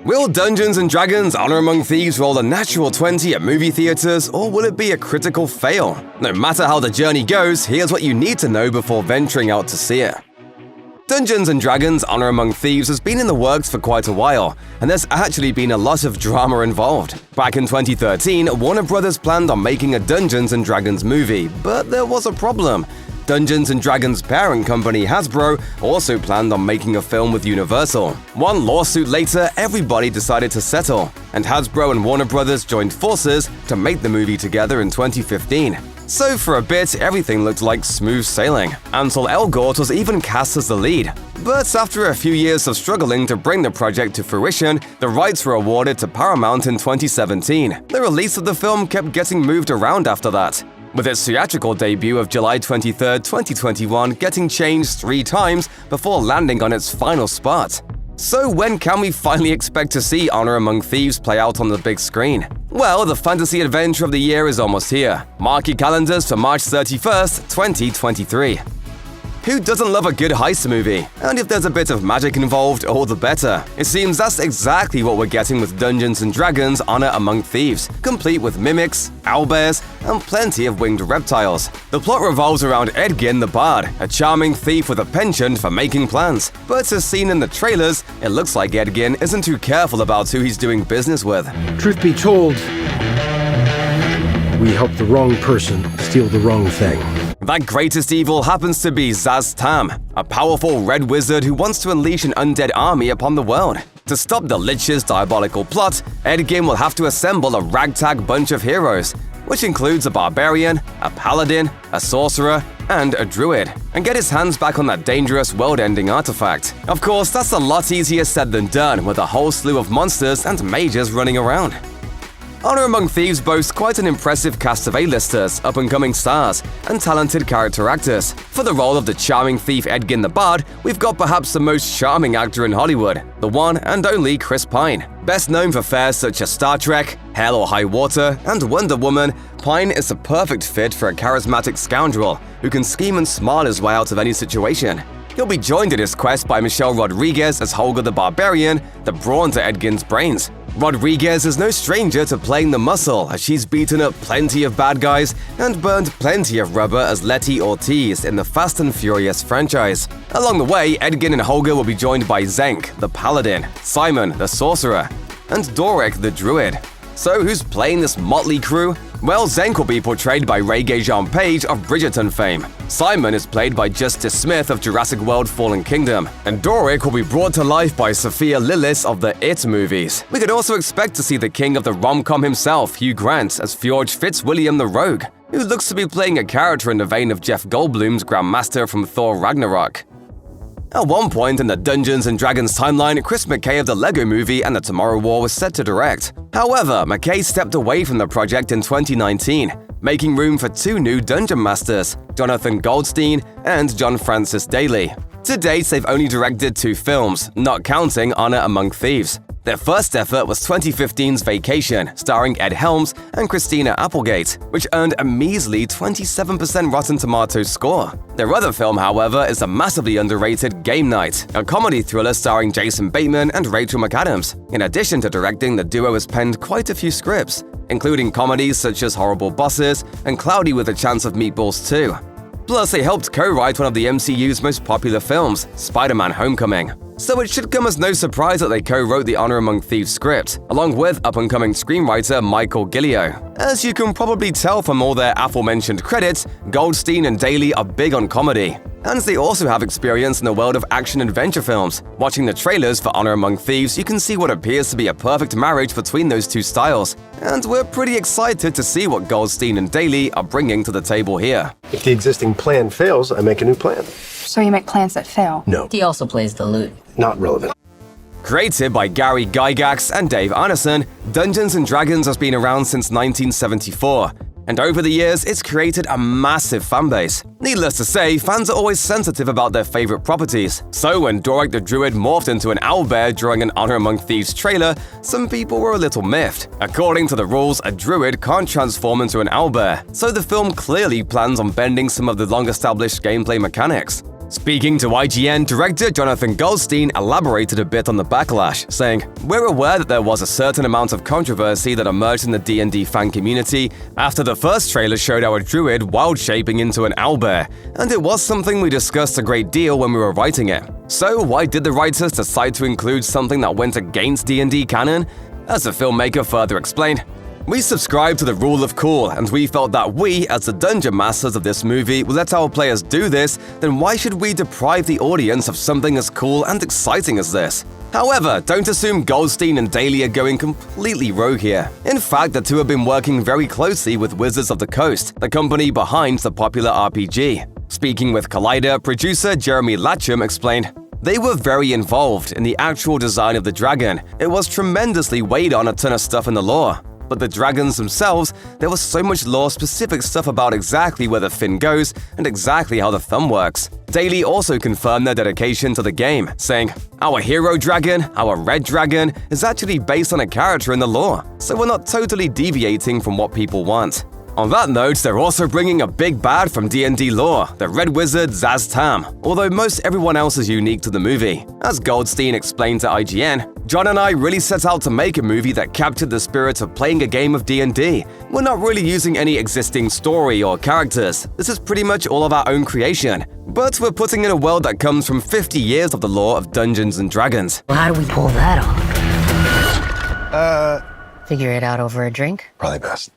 Will Dungeons & Dragons Honor Among Thieves roll a natural 20 at movie theaters, or will it be a critical fail? No matter how the journey goes, here's what you need to know before venturing out to see it. Dungeons & Dragons Honor Among Thieves has been in the works for quite a while, and there's actually been a lot of drama involved. Back in 2013, Warner Brothers planned on making a Dungeons & Dragons movie, but there was a problem. Dungeons & Dragons' parent company Hasbro also planned on making a film with Universal. One lawsuit later, everybody decided to settle, and Hasbro and Warner Brothers joined forces to make the movie together in 2015. So for a bit, everything looked like smooth sailing. Ansel Elgort was even cast as the lead. But after a few years of struggling to bring the project to fruition, the rights were awarded to Paramount in 2017. The release of the film kept getting moved around after that, with its theatrical debut of July 23, 2021 getting changed 3 times before landing on its final spot. So when can we finally expect to see Honor Among Thieves play out on the big screen? Well, the fantasy adventure of the year is almost here. Mark your calendars for March 31st, 2023. Who doesn't love a good heist movie? And if there's a bit of magic involved, all the better. It seems that's exactly what we're getting with Dungeons & Dragons Honor Among Thieves, complete with mimics, owlbears, and plenty of winged reptiles. The plot revolves around Edgin the Bard, a charming thief with a penchant for making plans. But as seen in the trailers, it looks like Edgin isn't too careful about who he's doing business with. Truth be told, we helped the wrong person steal the wrong thing. That greatest evil happens to be Zaz Tam, a powerful red wizard who wants to unleash an undead army upon the world. To stop the Lich's diabolical plot, Edgin will have to assemble a ragtag bunch of heroes, which includes a barbarian, a paladin, a sorcerer, and a druid, and get his hands back on that dangerous world-ending artifact. Of course, that's a lot easier said than done, with a whole slew of monsters and mages running around. Honor Among Thieves boasts quite an impressive cast of A-listers, up-and-coming stars, and talented character actors. For the role of the charming thief Edgin the Bard, we've got perhaps the most charming actor in Hollywood, the one and only Chris Pine. Best known for fares such as Star Trek, Hell or High Water, and Wonder Woman, Pine is a perfect fit for a charismatic scoundrel who can scheme and smile his way out of any situation. He'll be joined in his quest by Michelle Rodriguez as Holger the Barbarian, the brawn to Edgin's brains. Rodriguez is no stranger to playing the muscle, as she's beaten up plenty of bad guys and burned plenty of rubber as Letty Ortiz in the Fast and Furious franchise. Along the way, Edgin and Holger will be joined by Zenk, the Paladin, Simon, the Sorcerer, and Doric, the Druid. So who's playing this motley crew? Well, Zenk will be portrayed by Regé-Jean Page of Bridgerton fame. Simon is played by Justice Smith of Jurassic World Fallen Kingdom. And Doric will be brought to life by Sophia Lillis of the It movies. We could also expect to see the king of the rom-com himself, Hugh Grant, as Fjord Fitzwilliam the Rogue, who looks to be playing a character in the vein of Jeff Goldblum's Grandmaster from Thor Ragnarok. At one point in the Dungeons & Dragons timeline, Chris McKay of the Lego Movie and the Tomorrow War was set to direct. However, McKay stepped away from the project in 2019, making room for 2 new Dungeon Masters, Jonathan Goldstein and John Francis Daly. To date, they've only directed 2 films, not counting Honor Among Thieves. Their first effort was 2015's Vacation, starring Ed Helms and Christina Applegate, which earned a measly 27% Rotten Tomatoes score. Their other film, however, is the massively underrated Game Night, a comedy thriller starring Jason Bateman and Rachel McAdams. In addition to directing, the duo has penned quite a few scripts, including comedies such as Horrible Bosses and Cloudy with a Chance of Meatballs 2. Plus, they helped co-write one of the MCU's most popular films, Spider-Man: Homecoming. So it should come as no surprise that they co-wrote the Honor Among Thieves script, along with up-and-coming screenwriter Michael Gillio. As you can probably tell from all their aforementioned credits, Goldstein and Daly are big on comedy. And they also have experience in the world of action-adventure films. Watching the trailers for Honor Among Thieves, you can see what appears to be a perfect marriage between those 2 styles. And we're pretty excited to see what Goldstein and Daly are bringing to the table here. If the existing plan fails, I make a new plan. So you make plans that fail? No. He also plays the lute. Not relevant. Created by Gary Gygax and Dave Arneson, Dungeons & Dragons has been around since 1974, and over the years, it's created a massive fanbase. Needless to say, fans are always sensitive about their favorite properties. So when Doric the Druid morphed into an owlbear during an Honor Among Thieves trailer, some people were a little miffed. According to the rules, a druid can't transform into an owlbear, so the film clearly plans on bending some of the long-established gameplay mechanics. Speaking to IGN, director Jonathan Goldstein elaborated a bit on the backlash, saying, "We're aware that there was a certain amount of controversy that emerged in the D&D fan community after the first trailer showed our druid wild-shaping into an owlbear, and it was something we discussed a great deal when we were writing it. So why did the writers decide to include something that went against D&D canon?" As the filmmaker further explained, "We subscribe to the rule of cool, and we felt that we, as the dungeon masters of this movie, will let our players do this, then why should we deprive the audience of something as cool and exciting as this?" However, don't assume Goldstein and Daly are going completely rogue here. In fact, the two have been working very closely with Wizards of the Coast, the company behind the popular RPG. Speaking with Collider, producer Jeremy Latcham explained, "They were very involved in the actual design of the dragon. It was tremendously weighed on a ton of stuff in the lore. But the dragons themselves, there was so much lore-specific stuff about exactly where the fin goes and exactly how the thumb works." Daly also confirmed their dedication to the game, saying, "Our hero dragon, our red dragon, is actually based on a character in the lore, so we're not totally deviating from what people want." On that note, they're also bringing a big bad from D&D lore, the Red Wizard Zaz Tam, although most everyone else is unique to the movie. As Goldstein explained to IGN, "John and I really set out to make a movie that captured the spirit of playing a game of D&D. We're not really using any existing story or characters. This is pretty much all of our own creation. But we're putting in a world that comes from 50 years of the lore of Dungeons & Dragons." Well, how do we pull that off? Figure it out over a drink? Probably best.